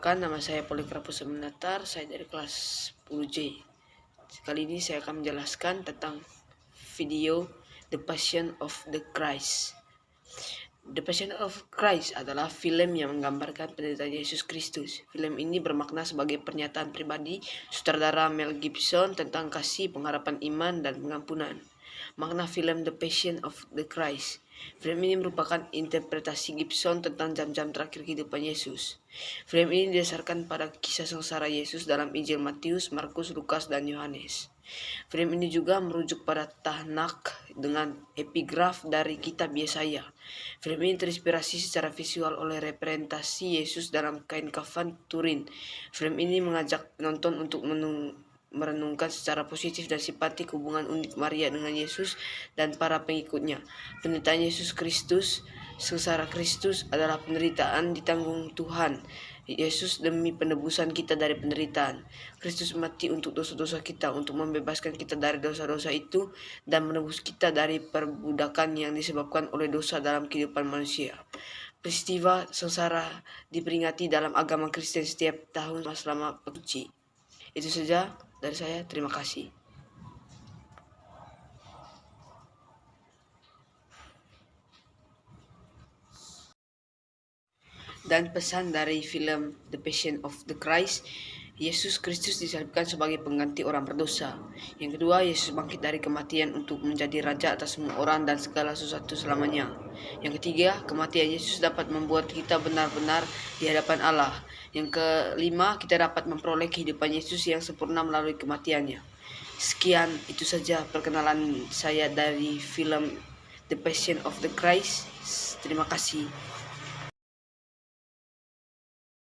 Perkenalkan, nama saya Polikarpus Semenatar, saya dari kelas 10J. Kali ini saya akan menjelaskan tentang video The Passion of the Christ. The Passion of Christ adalah film yang menggambarkan penderitaan Yesus Kristus. Film ini bermakna sebagai pernyataan pribadi sutradara Mel Gibson tentang kasih, pengharapan iman, dan pengampunan. Makna film The Passion of the Christ. Film ini merupakan interpretasi Gibson tentang jam-jam terakhir kehidupan Yesus. Film ini didasarkan pada kisah sengsara Yesus dalam Injil Matius, Markus, Lukas, dan Yohanes. Film ini juga merujuk pada Tanakh dengan epigraf dari kitab Yesaya. Film ini terinspirasi secara visual oleh representasi Yesus dalam kain kafan Turin. Film ini mengajak penonton untuk merenungkan secara positif dan simpatik hubungan unik Maria dengan Yesus dan para pengikutnya. Penderitaan Yesus Kristus, sengsara Kristus adalah penderitaan ditanggung Tuhan Yesus demi penebusan kita dari penderitaan. Kristus mati untuk dosa-dosa kita, untuk membebaskan kita dari dosa-dosa itu dan menebus kita dari perbudakan yang disebabkan oleh dosa dalam kehidupan manusia. Peristiwa sengsara diperingati dalam agama Kristen setiap tahun selama suci. Itu saja dari saya, terima kasih. Dan pesan dari film The Passion of the Christ, Yesus Kristus disalibkan sebagai pengganti orang berdosa. Yang kedua, Yesus bangkit dari kematian untuk menjadi raja atas semua orang dan segala sesuatu selamanya. Yang ketiga, kematian Yesus dapat membuat kita benar-benar di hadapan Allah. Yang kelima, kita dapat memperoleh kehidupan Yesus yang sempurna melalui kematiannya. Sekian, itu saja perkenalan saya dari film The Passion of the Christ. Terima kasih.